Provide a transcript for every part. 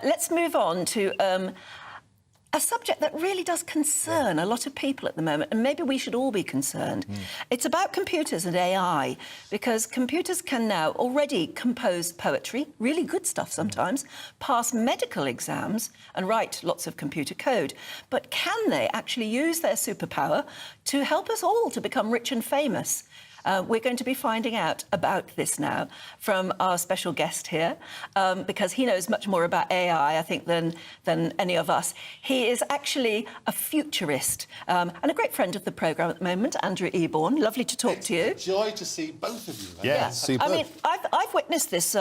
Let's move on to a subject that really does concern a lot of people at the moment, and maybe we should all be concerned. It's about computers and AI, because computers can now already compose poetry, really good stuff sometimes, pass medical exams and write lots of computer code. But can they actually use their superpower to help us all to become rich and famous? We're going to be finding out about this now from our special guest here, because he knows much more about AI, I think, than any of us. He is actually a futurist and a great friend of the programme at the moment, Andrew Eborn. Lovely to talk to you. It's a joy to see both of you. Yeah, super. I mean, I've witnessed this,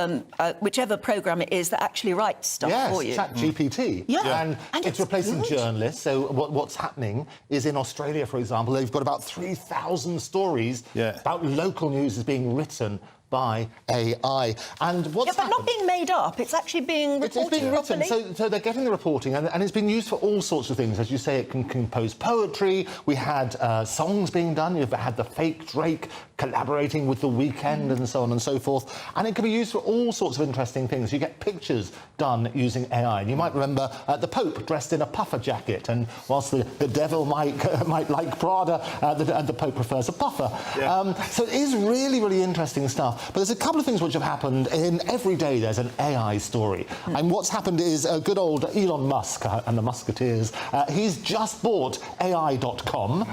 whichever programme it is that actually writes stuff for you. ChatGPT. Yeah. And it's replacing journalists. So what's happening is in Australia, for example, they've got about 3,000 stories about local news is being written by AI. And what's but not being made up, it's actually being reported. It's being written, properly. so they're getting the reporting, and it's been used for all sorts of things. As you say, it can compose poetry. We had songs being done. You've had the fake Drake collaborating with The Weeknd and so on and so forth. And it can be used for all sorts of interesting things. You get pictures done using AI. And you might remember the Pope dressed in a puffer jacket, and whilst the devil might like Prada, the Pope prefers a puffer. So it is really, really interesting stuff. But there's a couple of things which have happened. In every day there's an AI story. And what's happened is good old Elon Musk and the Musketeers, he's just bought AI.com.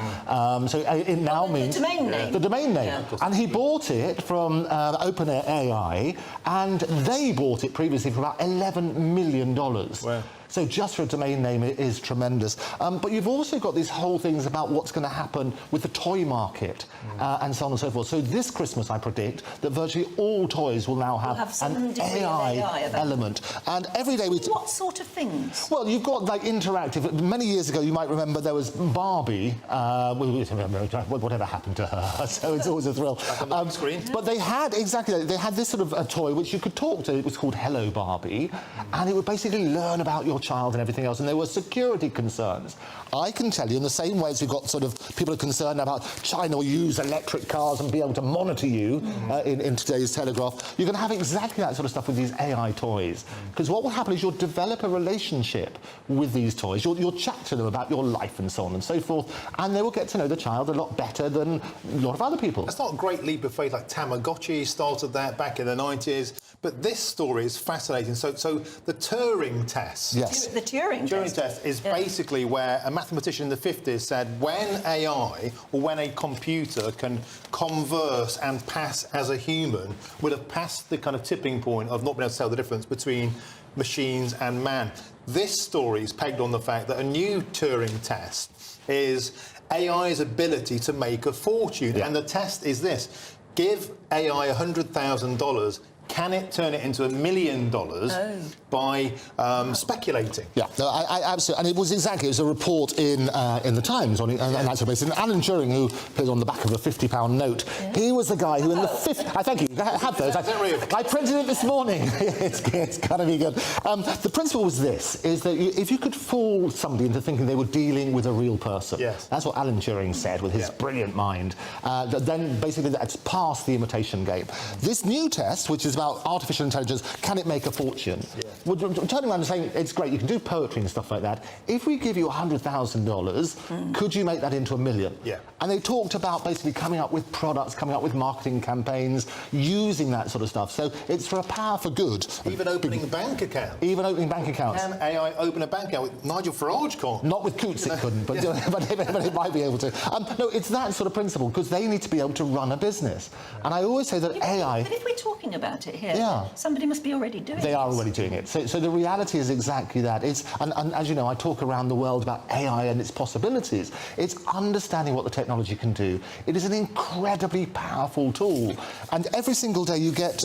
So it now means... The domain name. The domain name. Yeah. And he bought it from OpenAI, and they bought it previously for about $11 million. Wow. So just for a domain name, it is tremendous. But you've also got these whole things about what's going to happen with the toy market and so on and so forth. So this Christmas, I predict that virtually all toys will now have an AI element. And every day we... What sort of things? Well, you've got, like, interactive... Many years ago, you might remember there was Barbie. Whatever happened to her? So it's always a thrill. On the screen. But they had, exactly, they had this sort of a toy which you could talk to. It was called Hello Barbie. And it would basically learn about your child and everything else, and there were security concerns. I can tell you, in the same way as we've got sort of people are concerned about China will use electric cars and be able to monitor you in today's Telegraph, you're going to have exactly that sort of stuff with these AI toys. Because what will happen is you'll develop a relationship with these toys. You'll chat to them about your life and so on and so forth, and they will get to know the child a lot better than a lot of other people. That's not a great leap of faith, like Tamagotchi started that back in the 90s. But this story is fascinating. So the Turing Test. Yes. The Turing Test is basically where a mathematician in the 50s said when AI or when a computer can converse and pass as a human, would have passed the kind of tipping point of not being able to tell the difference between machines and man. This story is pegged on the fact that a new Turing test is AI's ability to make a fortune. And the test is this: give AI $100,000. Can it turn it into $1 million by speculating? Yeah, no, I absolutely. And it was exactly, it was a report in the Times on that basis. And Alan Turing, who appeared on the back of a £50 note, he was the guy who in the thank you, I have those. I printed it this morning. it's going to be good. The principle was this, is that if you could fool somebody into thinking they were dealing with a real person, that's what Alan Turing said with his brilliant mind, then basically that's past the imitation game. This new test, which is about artificial intelligence, can it make a fortune? We're turning around and saying, it's great, you can do poetry and stuff like that. If we give you $100,000, could you make that into $1 million? And they talked about basically coming up with products, coming up with marketing campaigns, using that sort of stuff. So it's for a power for good. Even opening bank accounts. Even opening bank accounts. Can AI open a bank account with Nigel Farage can't? Not with Coots it couldn't, but it might be able to. No, it's that sort of principle, because they need to be able to run a business. And I always say that AI... But if we're talking about it here, somebody must be already doing it. They are already doing it. So the reality is exactly that. And as you know, I talk around the world about AI and its possibilities. It's understanding what the technology can do. It is an incredibly powerful tool. And every single day you get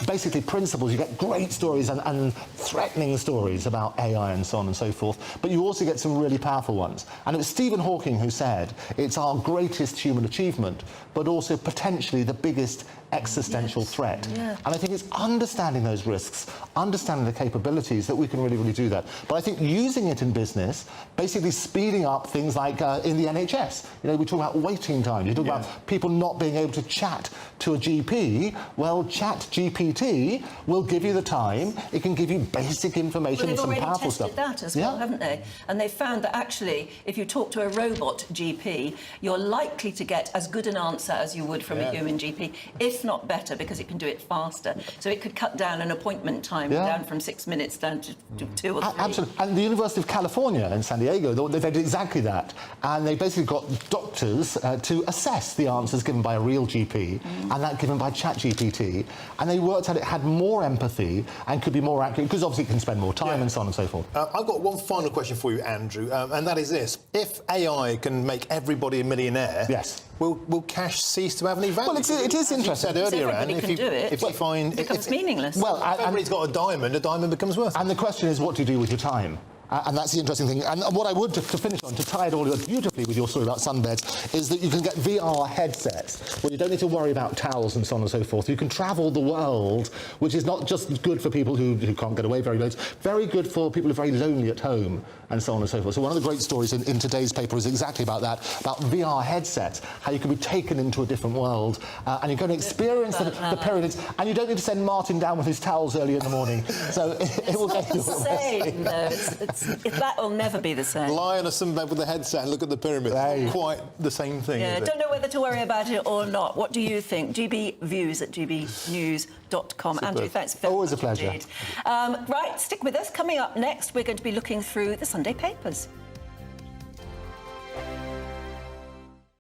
basically principles. You get great stories and threatening stories about AI and so on and so forth. But you also get some really powerful ones. And it was Stephen Hawking who said, it's our greatest human achievement, but also potentially the biggest existential threat. And I think it's understanding those risks, understanding the capabilities that we can really, really do that. But I think using it in business, basically speeding up things like in the NHS. You know, we talk about waiting times. You talk about people not being able to chat to a GP. Well, ChatGPT will give you the time. It can give you basic information and some powerful stuff. They've already tested that as well, haven't they? And they found that actually, if you talk to a robot GP, you're likely to get as good an answer as you would from a human GP, if not better, because it can do it faster. So it could cut down an appointment time down from 6 minutes down to 2 or 3. Absolutely. And the University of California in San Diego, they did exactly that. And they basically got doctors to assess the answers given by a real GP and that given by ChatGPT. And they worked out it had more empathy and could be more accurate, because obviously it can spend more time and so on and so forth. I've got one final question for you, Andrew, and that is this. If AI can make everybody a millionaire, will cash cease to have any value? Well, it is interesting. You said earlier, Anne, if you find... It becomes meaningless. Well, if everybody's got a diamond becomes worthless. And the question is, what do you do with your time? And that's the interesting thing. And what I would, to finish on, to tie it all beautifully with your story about sunbeds, is that you can get VR headsets where you don't need to worry about towels and so on and so forth. You can travel the world, which is not just good for people who can't get away very late, very good for people who are very lonely at home and so on and so forth. So one of the great stories in today's paper is exactly about that, about VR headsets, how you can be taken into a different world and you're going to experience the pyramids, and you don't need to send Martin down with his towels early in the morning. So it will get you. It's not the same, though. That will never be the same. Lie on a sunbed with a headset and look at the pyramids. Not quite the same thing, Yeah, is it? don't know whether to worry about it or not. What do you think? gbviews@gbnews.com. Andrew, thanks very much. Always a pleasure. Indeed. Right, stick with us. Coming up next, we're going to be looking through the Sunday papers.